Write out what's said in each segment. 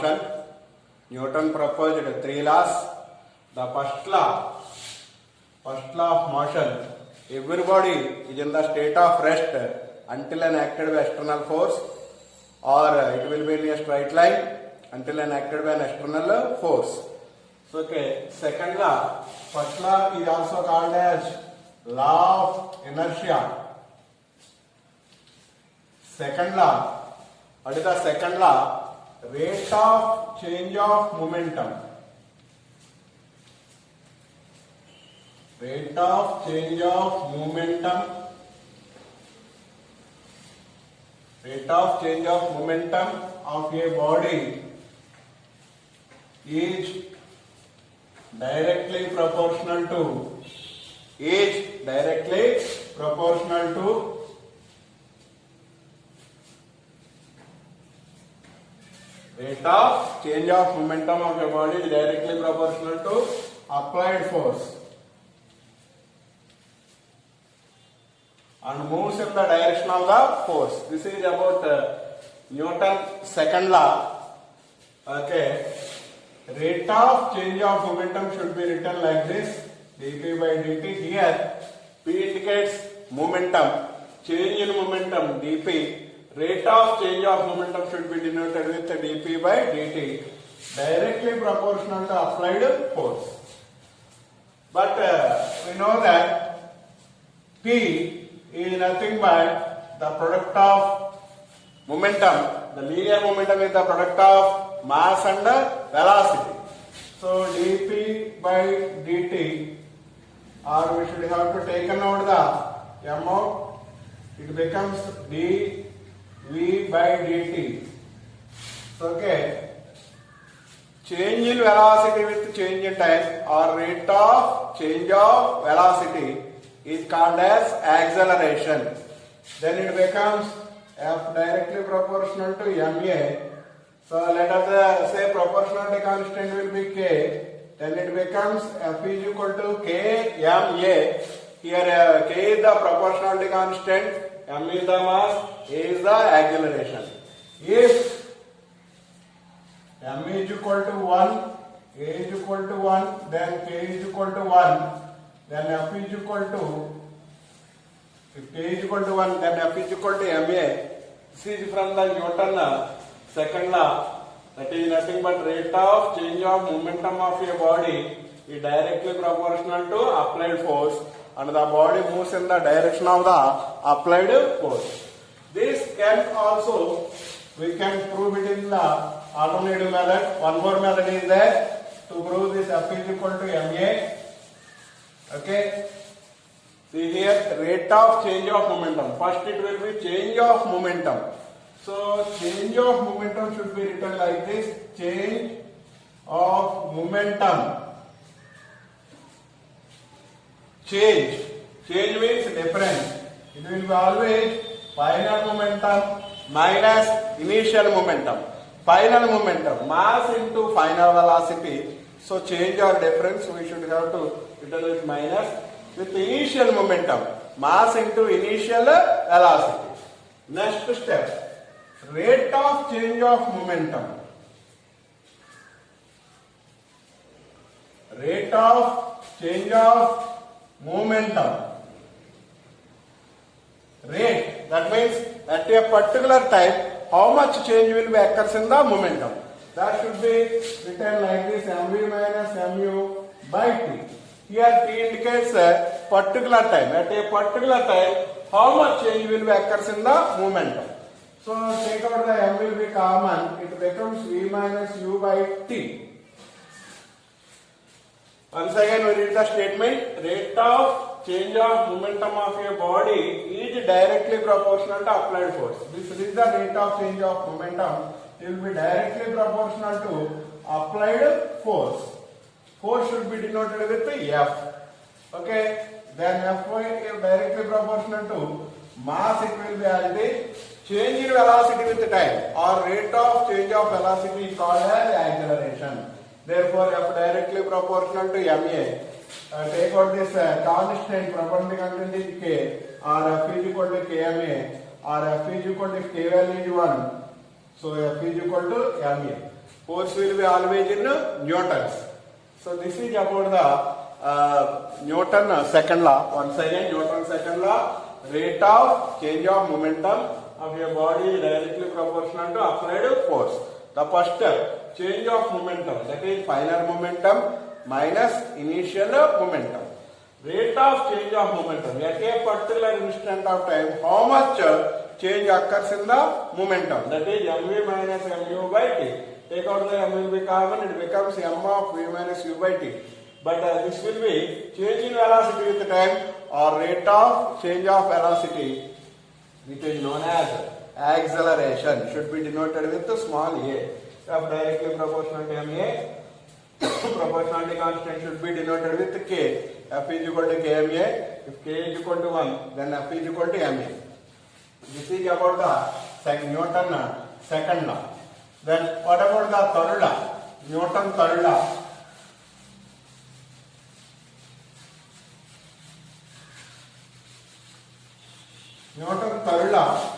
motion. Newton proposed three laws. The first law of motion, everybody is in the state of rest until and acted by external force, or it will be in a straight line until and acted by an external force. So, okay, second law, first law is also called as law of inertia. Second law, what is the second law? Rate of change of momentum. Rate of change of momentum. Rate of change of momentum of a body is directly proportional to rate of change of momentum of a body is directly proportional to applied force and moves in the direction of the force. This is about Newton's second law. Okay. Rate of change of momentum should be written like this: dp by dt. Here P indicates momentum, change in momentum dp. Rate of change of momentum should be denoted with dp by dt, directly proportional to applied force. But we know that P is nothing but the product of momentum. The linear momentum is the product of mass and velocity. So dp by dt, or we should have to take note the m out. It becomes dv by dt. So, okay, change in velocity with change in time, or rate of change of velocity, is called as acceleration. Then it becomes f directly proportional to ma. So let us say proportionality constant will be k. Then it becomes f is equal to k ma. Here k is the proportionality constant, m is the mass, a is the acceleration. If m is equal to 1, a is equal to 1, then k is equal to 1, then f is equal to, if k is equal to 1, then f is equal to ma. This is from the Newton second law. That is nothing but rate of change of momentum of a body is directly proportional to applied force, and the body moves in the direction of the applied force. This can also, we can prove it in the alternative method. One more method is there to prove this f is equal to ma. Okay. See here, rate of change of momentum. First it will be change of momentum. So change of momentum should be written like this: change of momentum. Change means difference. It will be always final momentum minus initial momentum. Final momentum, mass into final velocity. So change or difference, we should have to written with minus. With initial momentum, mass into initial velocity. Next step, rate of change of momentum. Rate of change of momentum. Rate, that means at a particular time, how much change will be occurs in the momentum. That should be written like this: mv minus mu by t. Here t indicates a particular time. At a particular time, how much change will be occurs in the momentum. So take out the m will be common. It becomes v minus u by t. Once again we read the statement: rate of change of momentum of a body is directly proportional to applied force. This is the rate of change of momentum. It will be directly proportional to applied force. Force should be denoted with F. Okay. Then Fy is directly proportional to mass. It will be as the change in velocity with time, or rate of change of velocity is called as acceleration. Therefore, F directly proportional to ma. Take out this constant, property constant is k, or F is equal to kma, or F is equal to k value is 1. So F is equal to ma. Force will be always in newtons. So this is about the Newton second law. Once again, Newton second law, rate of change of momentum of a body is directly proportional to applied force. The first step, change of momentum, that is final momentum minus initial momentum. Rate of change of momentum, at a particular instant of time, how much change occurs in the momentum, that is mv minus mu by t. Take out the m will be common, it becomes m of v minus u by t. But this will be change in velocity with time or rate of change of velocity, which is known as acceleration, should be denoted with a small a. If directly proportional to ma, proportionality constant should be denoted with k. F is equal to kma. If k is equal to 1, then F is equal to ma. This is about the Newton second law. Then what about the third law? Newton third law. Newton third law.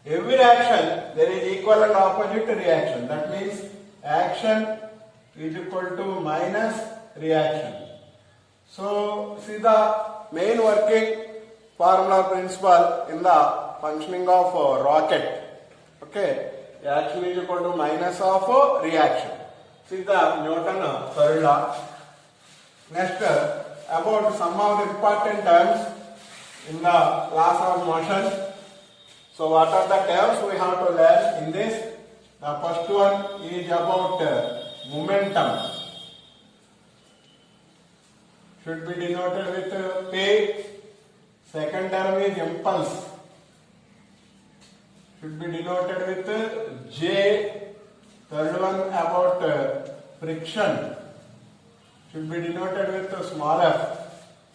Every action there is equal and opposite reaction. That means action is equal to minus reaction. So see the main working formula principle in the functioning of rocket. Okay, action is equal to minus of reaction. See the Newton third law. Next, about some of the important terms in the laws of motion. So what are the terms we have to learn in this? The first one is about momentum. Should be denoted with P. Second term is impulse. Should be denoted with J. Third one about friction. Should be denoted with small f.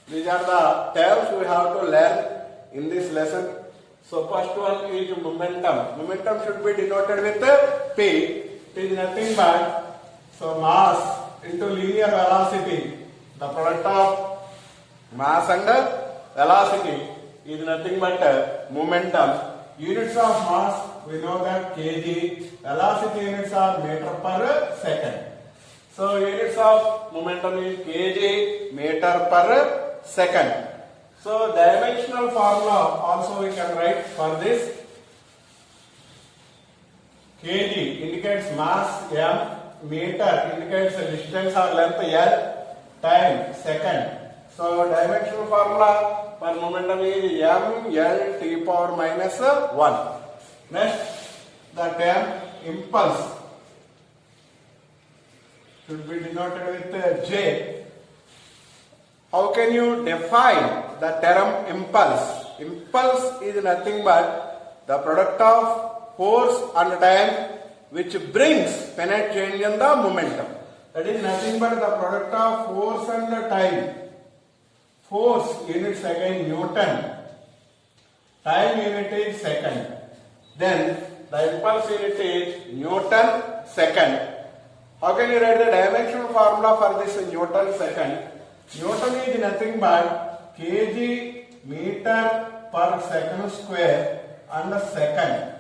These are the terms we have to learn in this lesson. So first one is momentum. Momentum should be denoted with P. It is nothing but mass into linear velocity. The product of mass and velocity is nothing but momentum. Units of mass, we know that kg. Velocity units are meter per second. So units of momentum is kg meter per second. So dimensional formula also we can write for this. Kg indicates mass m, meter indicates distance or length l, time second. So dimensional formula for momentum is m l t power minus 1. Next, the term impulse should be denoted with J. How can you define the term impulse? Impulse is nothing but the product of force and time which brings finite change in the momentum. That is nothing but the product of force and the time. Force units again Newton. Time unit is second. Then the impulse unit is Newton second. How can you write the dimensional formula for this Newton second? Newton is nothing but kg meter per second square and second.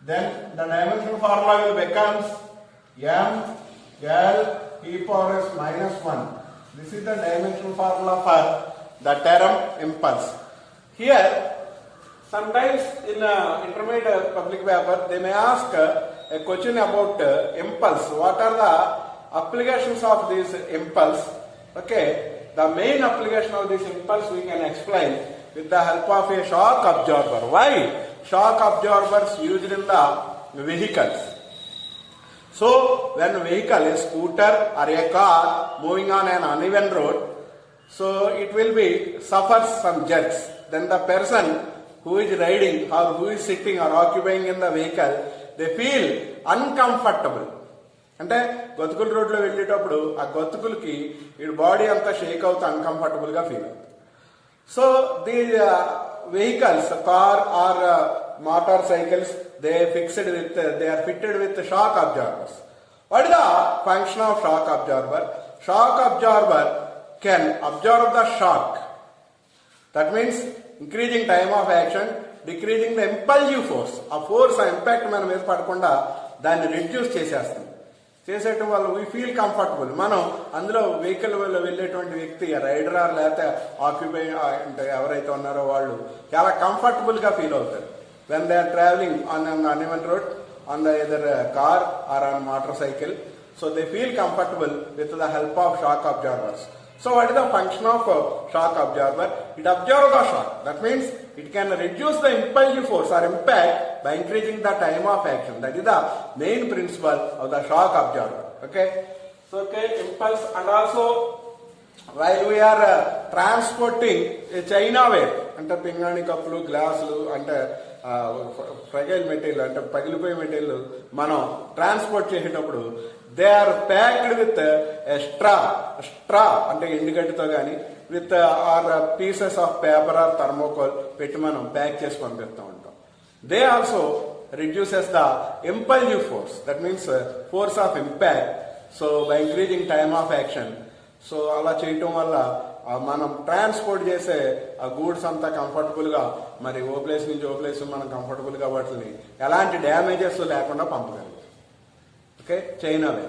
Then the dimensional formula will becomes m l e power s minus 1. This is the dimensional formula for the term impulse. Here, sometimes in intermediate public paper, they may ask a question about impulse. What are the applications of this impulse? Okay. The main application of this impulse we can explain with the help of a shock absorber. Why? Shock absorbers used in the vehicles. So, when a vehicle, a scooter or a car moving on an uneven road, so it will be suffers some jerks. Then the person who is riding or who is sitting or occupying in the vehicle, they feel uncomfortable. అంటే గతుకుల రోడ్లో వెళ్ళేటప్పుడు ఆ గతుకులకి ఈ body అంతా షేక్ అవుతూ uncomfortable గా feel అవుతుంది. So the vehicles car or motor cycles they are fitted with shock absorbers. What is the function of shock absorber? Shock absorber can absorb the shock. That means increasing time of action, decreasing the impulsive force. ఆ force, ఆ impact మన మీద పడకుండా దాన్ని reduce చేసేస్తుంది. చేసేయటం వల్ల we feel comfortable. మనం అందులో వెహికల్ వల్ల వెళ్ళేటువంటి వ్యక్తి, రైడర్ ఆర్ లేకపోతే ఆక్యుపై అంటే ఎవరైతే ఉన్నారో వాళ్ళు చాలా కంఫర్టబుల్గా ఫీల్ అవుతారు when they are travelling on uneven road on the either car or on motor cycle. So they feel comfortable with the help of shock absorbers. So what is the function of shock absorber? It absorbs the shock. That means it can reduce the impulsive force or impact by increasing the time of action. That is the main principle of the shock absorber. Okay. So okay, impulse. And also while we are transporting a Chinaware, అంటే పింగాణి కప్పులు, గ్లాసులు, అంటే fragile material అంటే పగిలిపోయే material మనం transport చేసేటప్పుడు they are packed with straw అంటే ఎండుగడ్డతో కానీ with or pieces of paper or thermocol పెట్టి మనం ప్యాక్ చేసి పంపిస్తూ ఉంటాం. They also reduces the impulsive force. That means force of impact. So by increasing time of action. So అలా చేయటం వల్ల మనం ట్రాన్స్పోర్ట్ చేసే ఆ గూడ్స్ అంతా కంఫర్టబుల్ గా, మరి ఓ ప్లేస్ నుంచి ఓ ప్లేస్ మనం కంఫర్టబుల్ గా వాటిని ఎలాంటి డ్యామేజెస్ లేకుండా పంపగలం. ఓకే, చైనావే.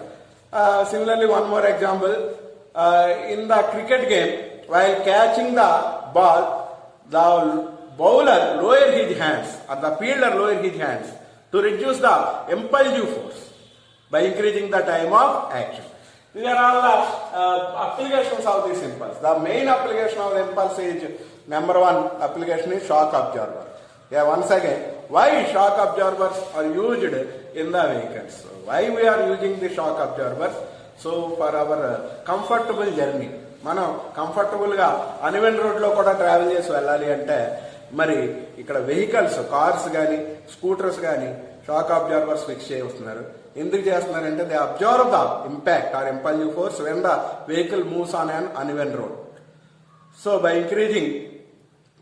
Similarly one more example, in the cricket game while catching the ball the bowler lower his hands or the fielder lower his hands to reduce the impulsive force by increasing the time of action. These are all the applications of this impulse. The main application of the impulse is, number one application is shock absorber. Yeah, once again, why shock absorbers are used in the vehicles? Why we are using the shock absorbers? So for our comfortable journey. మనం comfortable గా uneven road లో కూడా travel చేసి వెళ్ళాలి అంటే మరి ఇక్కడ vehicles, cars కానీ స్కూటర్స్ కానీ షాక్ అబ్జార్బర్స్ ఫిక్స్ చేస్తున్నారు. ఎందుకు చేస్తున్నారంటే they absorb the impact or impulsive force when the vehicle moves on an uneven road. So by increasing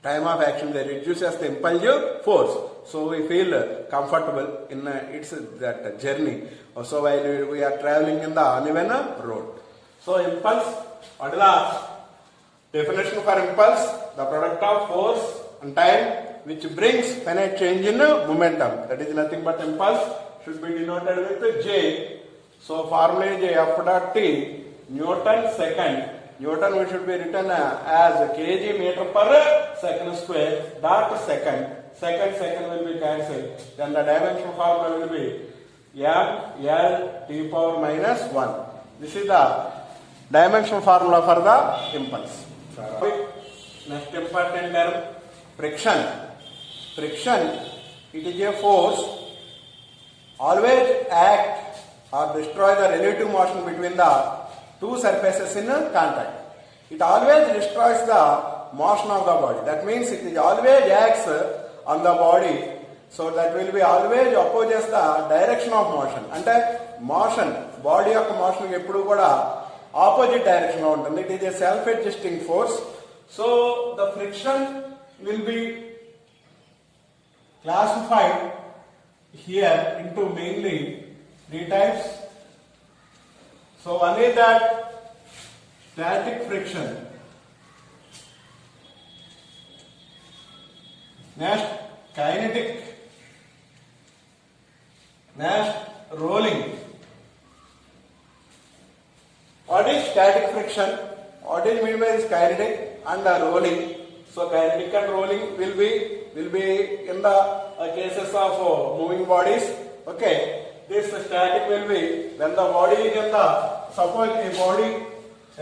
time of action, they reduces the impulsive force. So we feel comfortable in its that journey. So while we are traveling in the uneven road. So impulse, what is the definition for impulse? The product of force and time which brings finite change in momentum. That is nothing but impulse. Should be denoted with J. So formula is F dot T, Newton second. Newton we should be written as kg meter per second square dot second. Second will be cancelled. Then the dimension formula will be m l t power minus 1. This is the dimension formula for the impulse. Next important term, friction. Friction, it is a force always act or destroy the relative motion between the two surfaces in contact. It always destroys the motion of the body. That means it is always acts on the body. So that will be always opposes the direction of motion. Ante motion, body యొక్క motion ఎప్పుడు కూడా opposite direction లో ఉంటుంది. It is a self-adjusting force. So the friction will be classified here into mainly three types. So one is that static friction. Next, kinetic. Next, rolling. What is static friction? What is meant by this kinetic and the rolling? So kinetic and rolling will be in the cases of moving bodies. Okay. This static will be when the body is in the, suppose a body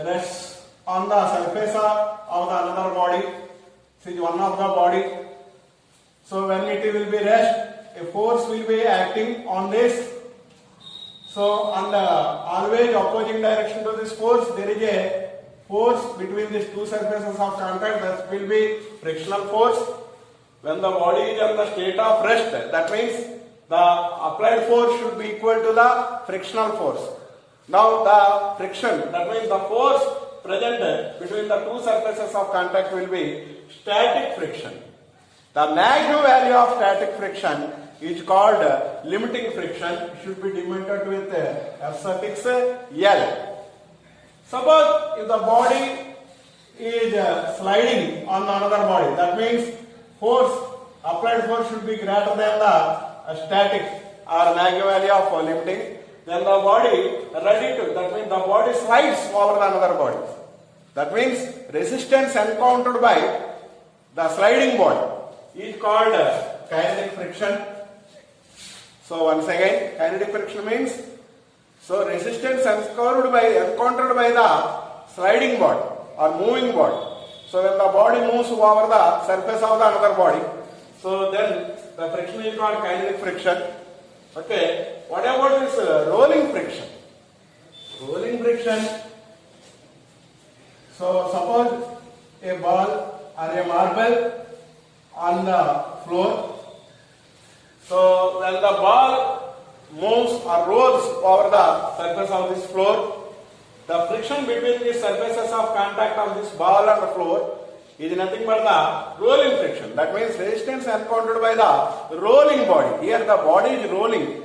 rests on the surface of the another body. This is one of the body. So when it will be rest, a force will be acting on this. So on the always opposing direction to this force, there is a force between these two surfaces of contact. That will be frictional force. When the body is in the state of rest, that means the applied force should be equal to the frictional force. Now the friction, that means the force present between the two surfaces of contact will be static friction. The maximum value of static friction is called limiting friction. It should be denoted with F suffix L. Suppose if the body is sliding on another body, that means force applied force should be greater than the static or Magnus value of limiting. Then the body ready to, that means the body slides over the another body. That means resistance encountered by the sliding body is called kinetic friction. So once again, kinetic friction means, so resistance encountered by the sliding body or moving body. So when the body moves over the surface of the another body, so then the friction is called kinetic friction. Okay, what about this rolling friction? Rolling friction. So suppose a ball or a marble on the floor. So when the ball moves or rolls over the surface of this floor, the friction between the surfaces of contact of this ball and the floor is nothing but the rolling friction. That means resistance encountered by the rolling body. Here the body is rolling.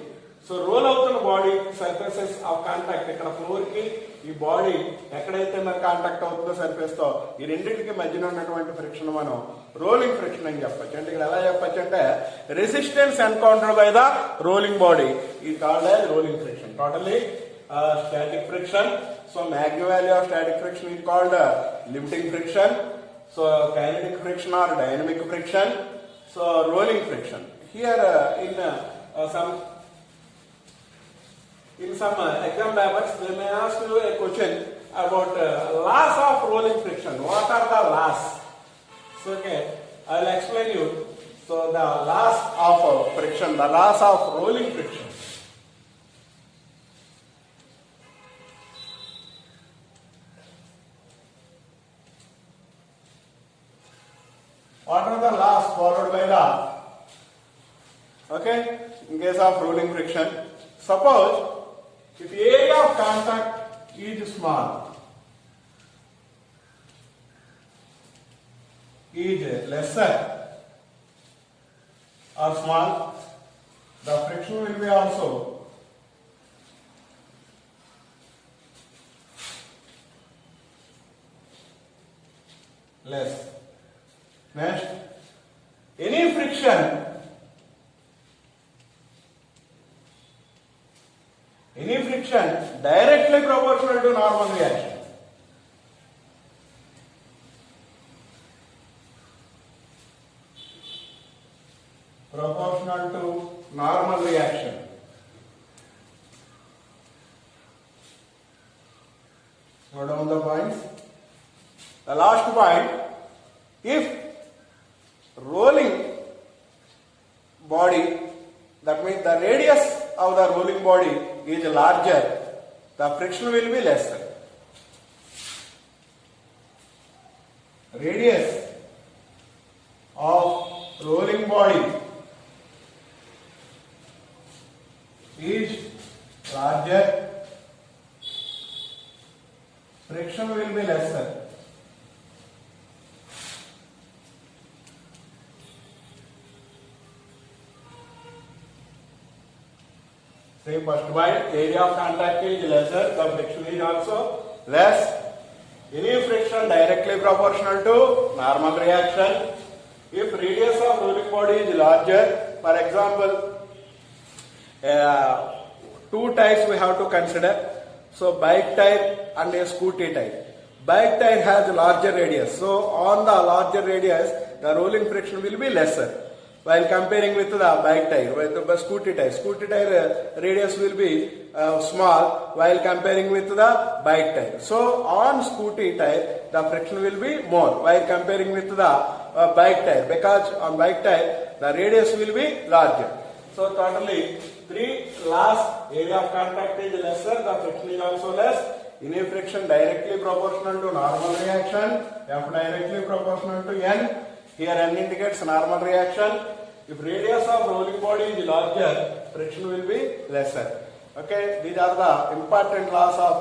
So roll out the body surfaces of contact. ఇక్కడ floor కి ఈ body ఎక్కడైతే మన contact అవుతుందో surface తో ఈ రెండింటికి మధ్యన ఉన్నటువంటి ఫ్రిక్షన్ మనం రోలింగ్ ఫ్రిక్షన్ అని చెప్పొచ్చు. అంటే ఇక్కడ ఎలా చెప్పొచ్చు అంటే resistance encountered by the rolling body ఈ called as rolling friction. Totally static friction. So Magnus value of static friction is called limiting friction. So kinetic friction or dynamic friction. So rolling friction. Here in some exam papers they may ask you a question about laws of rolling friction. What are the laws? So okay, I will explain you. So the laws of friction, the laws of rolling friction. What are the laws followed by the, okay, in case of rolling friction? Suppose if area of contact is small, is lesser or small, the friction will be also less. Next, any friction directly proportional to normal reaction. Proportional to normal reaction. Note down the points. The last point, if rolling body, that means the radius of the rolling body is larger, the friction will be lesser. Radius of rolling body is larger, friction will be lesser. Say first point, area of contact is lesser, the friction is also less. Any friction directly proportional to normal reaction. If radius of rolling body is larger, for example, two types we have to consider. So bike type and a scooty type. Bike type has larger radius. So on the larger radius, the rolling friction will be lesser. While comparing with the bike tire, with the scooty tire radius will be small while comparing with the bike tire. So on scooty tire, the friction will be more while comparing with the bike tire, because on bike tire the radius will be larger. So totally three laws: area of contact is lesser, the friction is also less. Any friction directly proportional to normal reaction, F directly proportional to N. Here N indicates normal reaction. If radius of rolling body is larger, friction will be lesser. Okay, these are the important laws of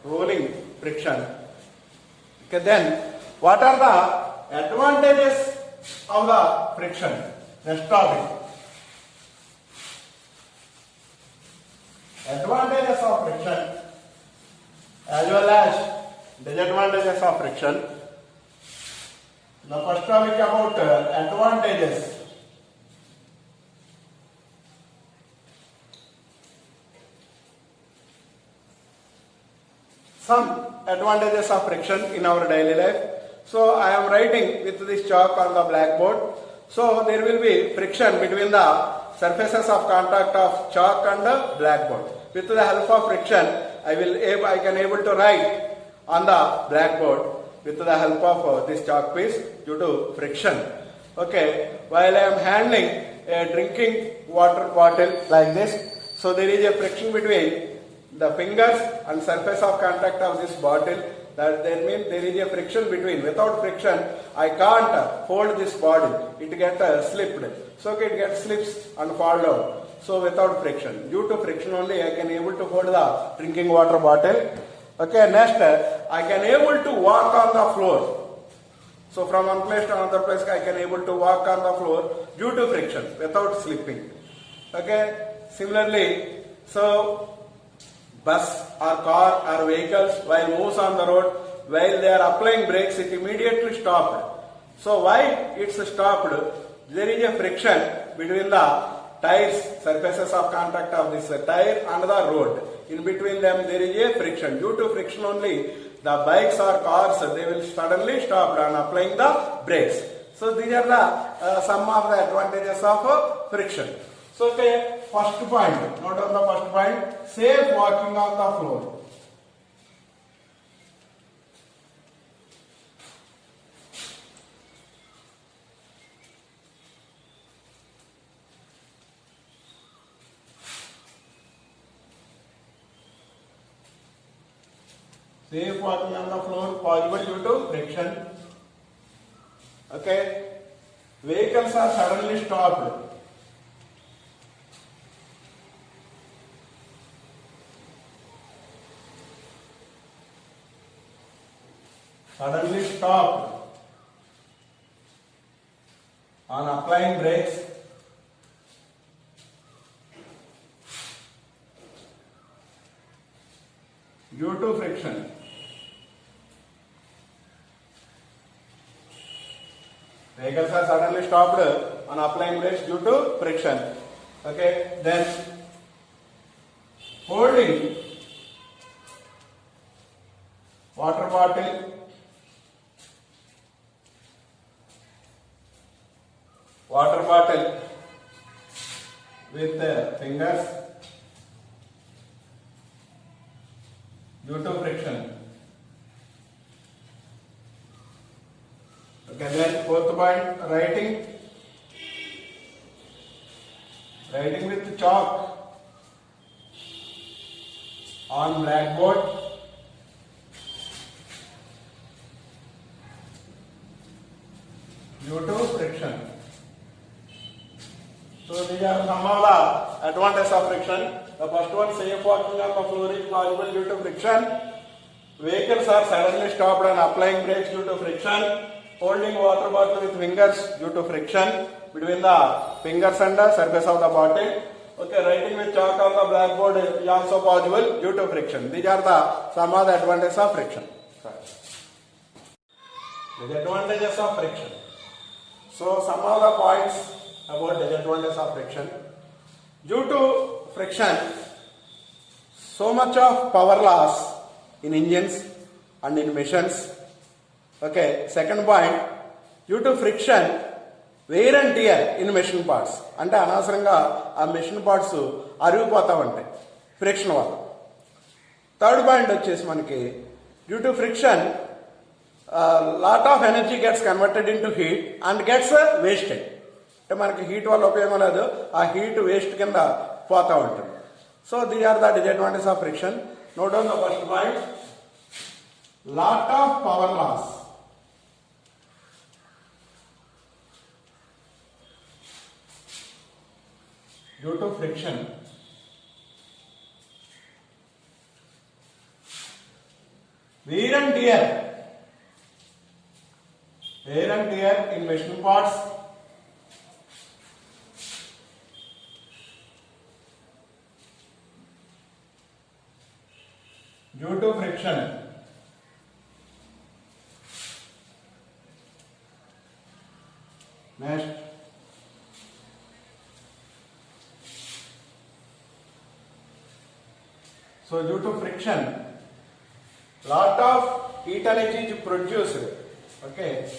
rolling friction. Okay, then what are the advantages of the friction? Next topic. Advantages of friction as well as disadvantages of friction. The first topic about advantages. some advantages of friction in our daily life. So I am writing with this chalk on the blackboard. So there will be friction between the surfaces of contact of chalk and the blackboard. With the help of friction, I can able to write on the blackboard with the help of this chalk piece due to friction. Okay, while I am handling a drinking water bottle like this, so there is a friction between the fingers and surface of contact of this bottle. That means there is a friction between. Without friction, I can't hold this bottle. It gets slipped. So it gets slips and fall down. So without friction, due to friction only, I can able to hold the drinking water bottle. Okay, next I can able to walk on the floor. So from one place to another place, I can able to walk on the floor due to friction without slipping. Okay. Similarly, so bus or car or vehicles while moves on the road, while they are applying brakes, it immediately stopped. So why it's stopped? There is a friction between the tires, surfaces of contact of this tire and the road. In between them there is a friction. Due to friction only, the bikes or cars, they will suddenly stop on applying the brakes. So these are the some of the advantages of friction. So okay, first point, note on the first point, safe walking on the floor. Safe walking on the floor possible due to friction. Okay, vehicles are suddenly stopped. Suddenly stopped on applying brakes due to friction. Vehicles are suddenly stopped on applying brakes due to friction. Okay, then holding water bottle with fingers due to friction. Okay, then fourth point, writing with chalk on blackboard due to friction. So these are some of the advantages of friction. The first one, safe walking on the floor is possible due to friction. Vehicles are suddenly stopped on applying brakes due to friction. Holding water bottle with fingers due to friction between the fingers and the surface of the bottle. Okay, writing with chalk on the blackboard is also possible due to friction. These are the some of the advantages of friction. Disadvantages of friction. So some of the points about disadvantages of friction. Due to friction, so much of power loss in engines and in machines. Okay, second point, due to friction, wear and tear in machine parts. అంటే అనవసరంగా ఆ machine parts అరిగిపోతా ఉంటాయి friction వల్ల. Third point వచ్చేసి మనకి due to friction lot of energy gets converted in to heat and gets wasted. అంటే మనకి heat వల్ల ఉపయోగం లేదు, ఆ హీట్ వేస్ట్ కింద పోతూ ఉంటుంది. So these are the disadvantage of friction. Note down the first point, lot of power loss. Due to friction, wear and tear in machine parts, due to friction. Next, so due to friction, lot of heat energy is produced. Okay.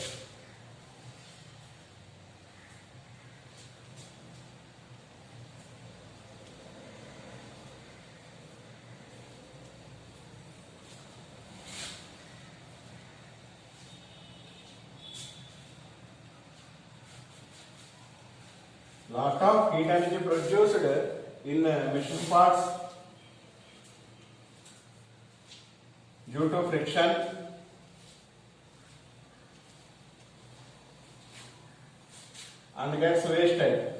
Lot of heat energy produced in machine parts due to friction and gets wasted.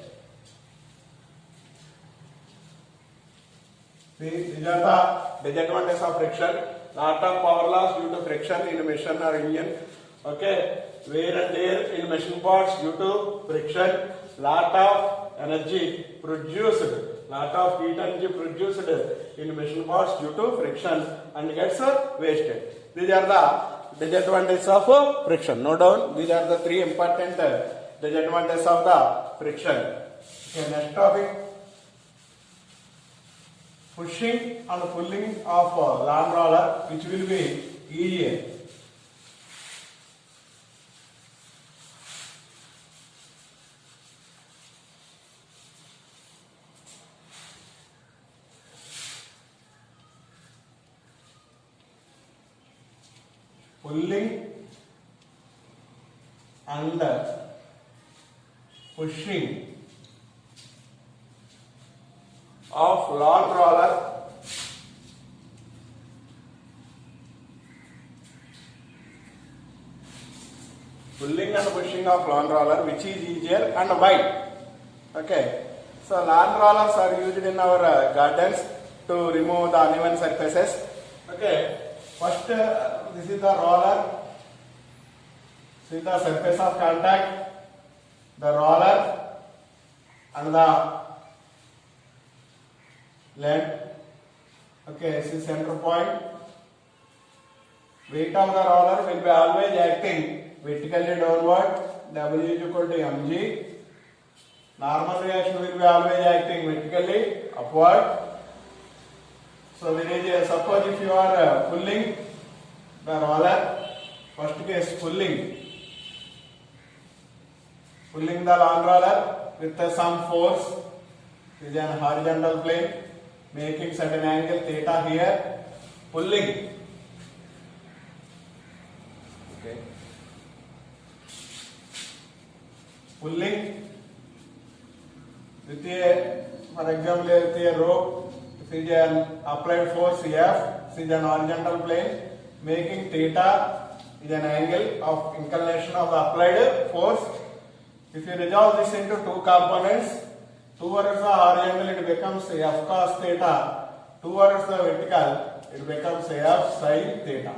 See, these are the disadvantages of friction. Lot of power loss due to friction in machine or engine. Okay, wear and tear in machine parts due to friction. Lot of energy produced, lot of heat energy produced in machine parts due to friction and gets wasted. These are the disadvantages of friction. No doubt, these are the three important disadvantages of the friction. Okay, next topic. Pushing and pulling of land roller, which will be easier. Pulling and pushing of lawn roller pulling and pushing of lawn roller, which is easier and why? Okay, so lawn rollers are used in our gardens to remove the uneven surfaces. Okay, first this is the roller. See the surface of contact, the roller and the length. Okay, this is center point. Weight of the roller will be always acting vertically downward. W is equal to mg. Normal reaction will be always acting vertically upward. So there is suppose if you are pulling the roller, first case pulling the lawn roller with some force is an horizontal plane making certain angle theta here, pulling. Okay. Pulling with a, for example, with a rope, this is an applied force F, this is an horizontal plane making theta is an angle of inclination of the applied force. If you resolve this into two components, towards the horizontal it becomes F cos theta, towards the vertical it becomes F sin theta.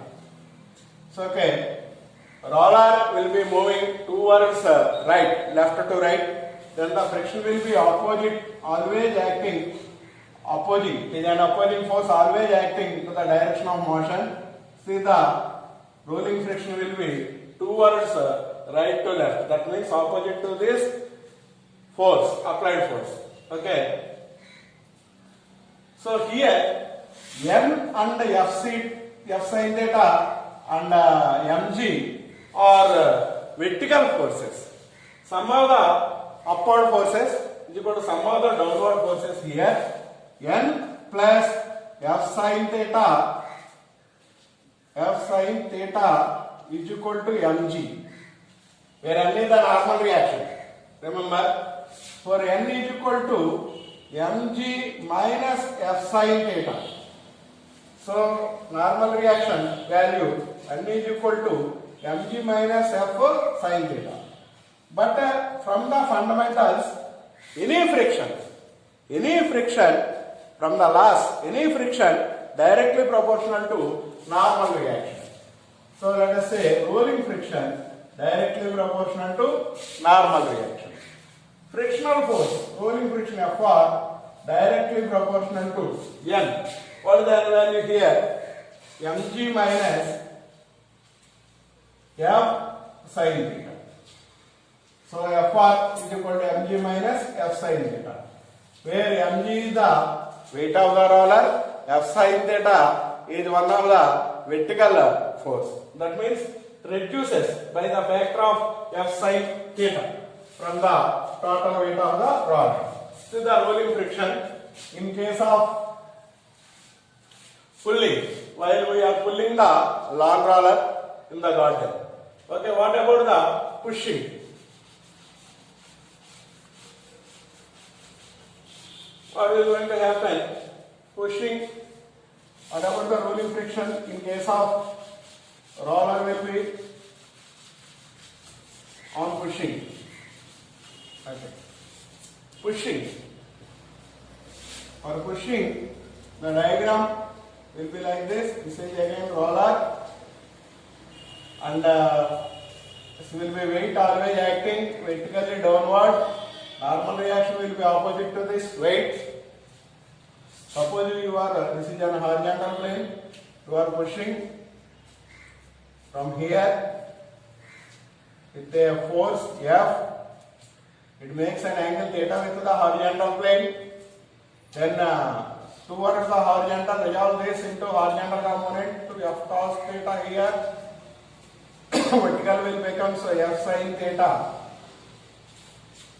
So okay, roller will be moving towards right, left to right, then the friction will be opposite, always acting opposite, it is an opposing force always acting to the direction of motion. See the rolling friction will be towards right to left, that means opposite to this force, applied force. Okay. So here M and F sin theta and mg are vertical forces. Some of the upward forces is equal to some of the downward forces here. N plus F sin theta is equal to mg, where n is the normal reaction. Remember, for n is equal to mg minus F sin theta. So normal reaction value n is equal to mg minus F sin theta. But from the fundamentals, any friction from the loss, any friction directly proportional to normal reaction. So let us say rolling friction directly proportional to normal reaction. Frictional force, rolling friction Fr directly proportional to N. What is the N value here? mg minus F sin theta. So Fr is equal to mg minus F sin theta, where mg is the weight of the roller, F sin theta is one of the vertical force. That means reduces by the factor of F sin theta from the total weight of the rod. This is the rolling friction in case of pulling, while we are pulling the long roller in the garden. Okay, what about the pushing? What is going to happen? Pushing. What about the rolling friction in case of roller will be on pushing. Okay. Pushing. For pushing, the diagram will be like this. This is again roller, and this will be weight always acting vertically downward. Normal reaction will be opposite to this weight. Suppose you are, this is an horizontal plane, you are pushing from here with a force F, it makes an angle theta with the horizontal plane. Then towards the horizontal, resolve this into horizontal component to F cos theta here. Vertical will become so F sin theta.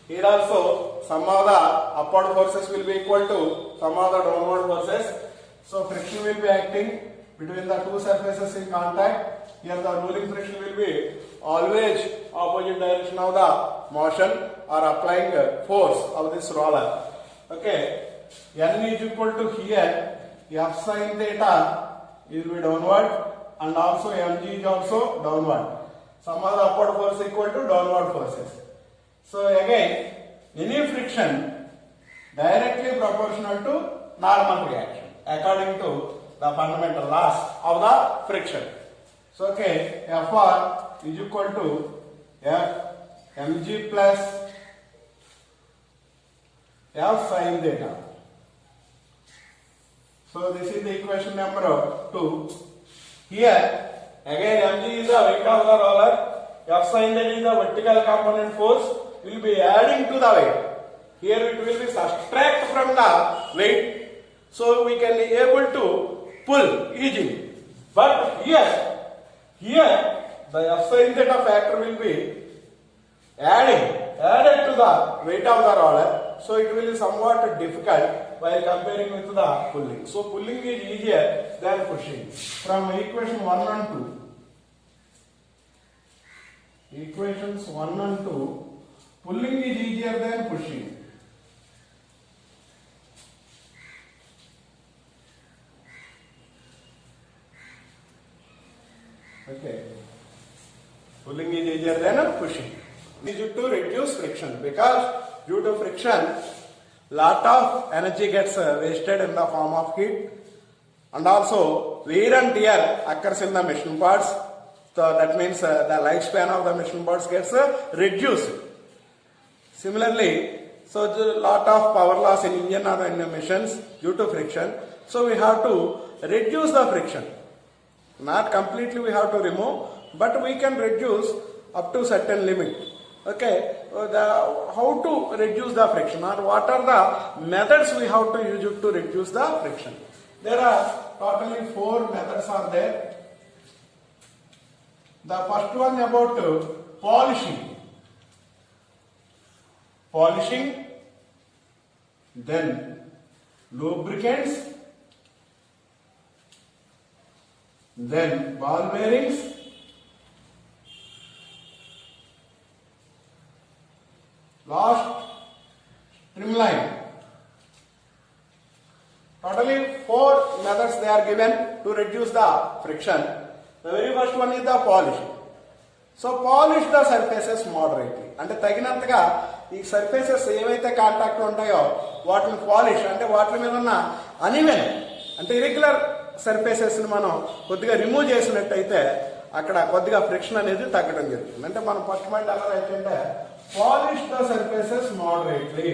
Here also, some of the upward forces will be equal to some of the downward forces. So friction will be acting between the two surfaces in contact. Here the rolling friction will be always opposite direction of the motion or applying force of this roller. Okay, N is equal to here F sin theta will be downward, and also mg is also downward. Some of the upward force equal to downward forces. So again, any friction directly proportional to normal reaction according to the fundamental laws of the friction. So okay, Fr is equal to F mg plus F sin theta. So this is the equation number 2. Here again mg is the weight of the roller, F sin theta is the vertical component force, will be adding to the weight. Here it will be subtract from the weight, so we can be able to pull easily. But here the F sin theta factor will be added to the weight of the roller, so it will be somewhat difficult while comparing with the pulling. So pulling is easier than pushing. From equation 1 and 2, equations 1 and 2, pulling is easier than pushing. Okay. Pulling is easier than pushing. This is to reduce friction, because due to friction, lot of energy gets wasted in the form of heat, and also wear and tear occurs in the machine parts. So that means the lifespan of the machine parts gets reduced. Similarly, so the lot of power loss in engine or in machines due to friction. So we have to reduce the friction. Not completely we have to remove, but we can reduce up to certain limit. Okay, how to reduce the friction, or what are the methods we have to use to reduce the friction? There are totally 4 methods are there. The first one about polishing. Polishing, then lubricants, then ball bearings, last streamline. Totally 4 methods they are given to reduce the friction. The very first one is the polishing. So polish the surfaces moderately. అంటే తగినంతగా ఈ surfaces ఏవైతే contact ఉంటాయో వాటిని polish, అంటే వాటి మీద ఉన్న అన్ఈవెన్ అంటే ఇరెగ్యులర్ సర్ఫేసెస్ ని మనం కొద్దిగా రిమూవ్ చేసినట్టయితే అక్కడ కొద్దిగా ఫ్రిక్షన్ అనేది తగ్గడం జరుగుతుంది. అంటే మనం ఫస్ట్ పాయింట్ ఎలా అయితే polish the surfaces moderately.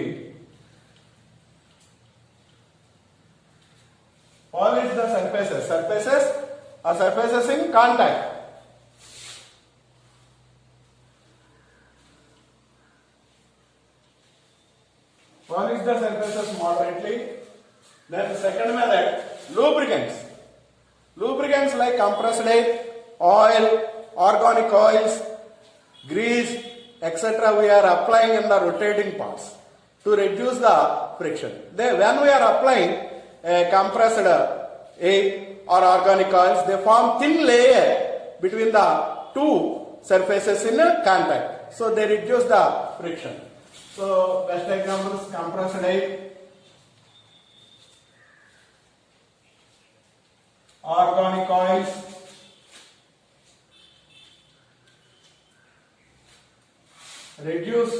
Polish the surfaces. Surfaces are surfaces in contact. Polish the surfaces moderately. Then the second method, lubricants. Lubricants like compressed air, oil, organic oils, grease, etc. we are applying in the rotating parts to reduce the friction. When we are applying compressed air or organic oils, they form thin layer between the two surfaces in contact. So they reduce the friction. So best examples, compressed air, organic oils, reduce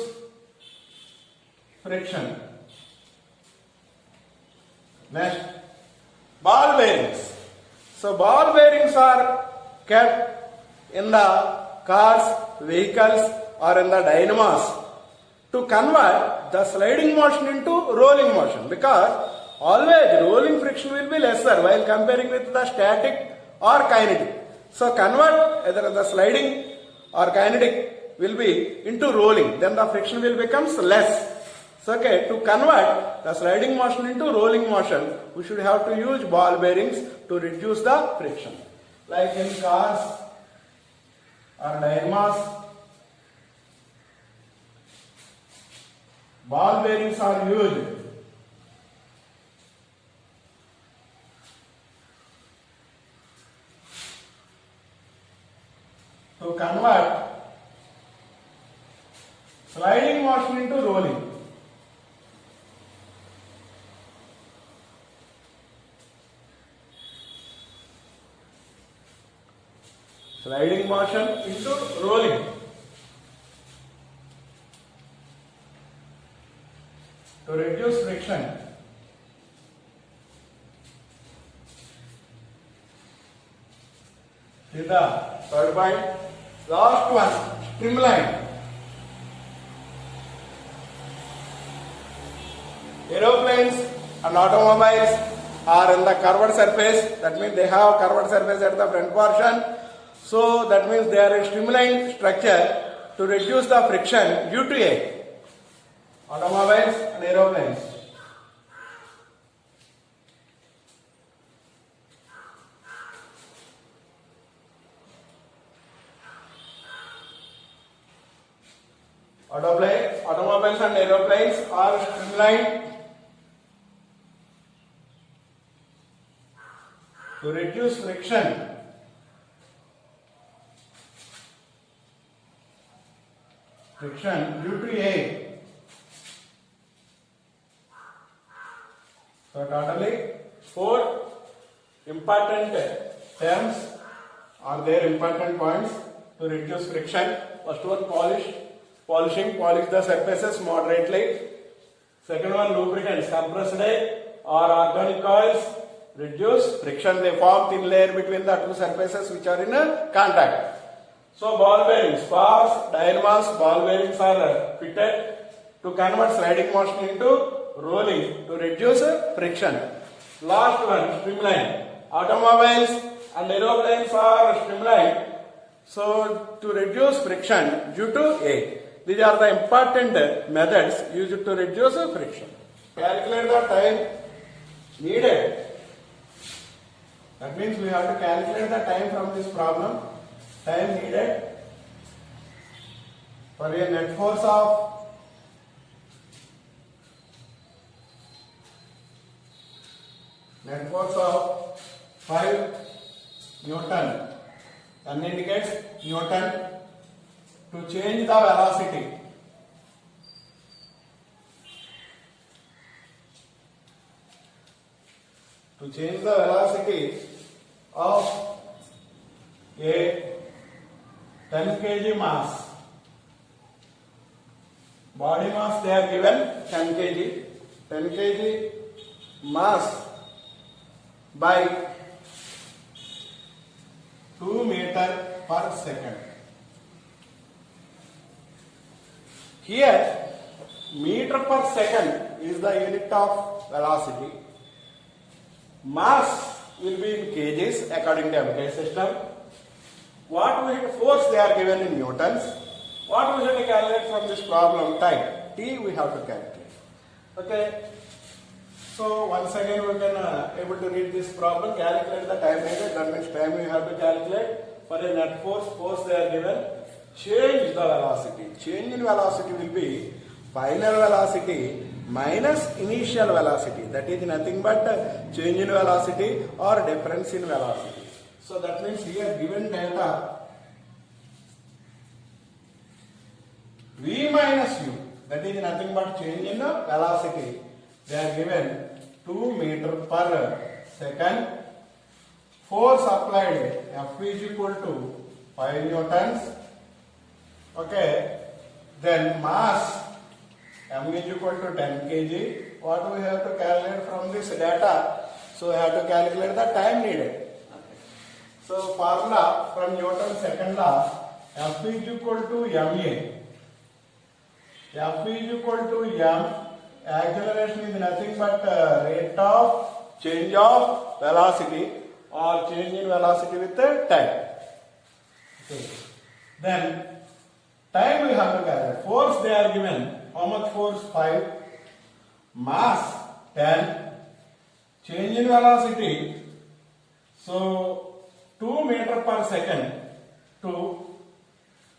friction. Next, ball bearings. So ball bearings are kept in the cars, vehicles or in the dynamos to convert the sliding motion into rolling motion, because always rolling friction will be lesser while comparing with the static or kinetic. So convert either the sliding or kinetic will be into rolling, then the friction will becomes less. So okay, to convert the sliding motion into rolling motion, we should have to use ball bearings to reduce the friction. Like in cars or dynamos, ball bearings are used to convert sliding motion into rolling. Sliding motion into rolling. To reduce friction. This is the third point. Last one, streamline. Aeroplanes and automobiles are in the curved surface. That means they have curved surface at the front portion. So that means they are a streamlined structure to reduce the friction due to air. Automobiles and aeroplanes. Automobiles and aeroplanes are streamlined to reduce friction due to air. So totally 4 important terms are there, important points to reduce friction. First one, polish the surfaces moderately. Second one, lubricants, compressed air or organic oils, reduce friction. They form thin layer between the two surfaces which are in contact. So ball bearings, cars, dynamos, ball bearings are fitted to convert sliding motion into rolling to reduce friction. Last one, streamline. Automobiles and aeroplanes are streamlined so to reduce friction due to air. These are the important methods used to reduce friction. Calculate the time needed. That means we have to calculate the time from this problem. Time needed for a net force of 5 Newton. N indicates Newton to change the velocity. To change the velocity of a 10 kg mass. Body mass they are given 10 kg. 10 kg mass by 2 meter per second. Here meter per second is the unit of velocity. Mass will be in kgs according to MK system. What force they are given in newtons. What we have to calculate from this problem? Time. T we have to calculate. Okay. So once again we can able to read this problem, calculate the time needed. That means time we have to calculate for a net force. Force they are given. Change the velocity. Change in velocity will be final velocity minus initial velocity. That is nothing but change in velocity or difference in velocity. So that means here given data v minus u, that is nothing but change in velocity. They are given 2 meter per second. Force applied F is equal to 5 newtons. Okay. Then mass M is equal to 10 kg. What we have to calculate from this data? So we have to calculate the time needed. So formula from Newton's second law, F is equal to ma. F is equal to m. Acceleration is nothing but rate of change of velocity or change in velocity with the time. Okay. Then time we have to calculate. Force they are given. How much force? 5. Mass 10. Change in velocity. So 2 meter per second to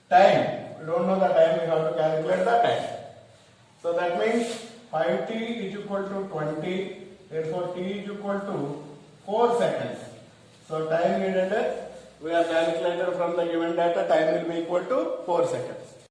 time. We don't know the time, we have to calculate the time. So that means 5t is equal to 20. Therefore t is equal to 4 seconds. So time needed, we are calculated from the given data, time will be equal to 4 seconds.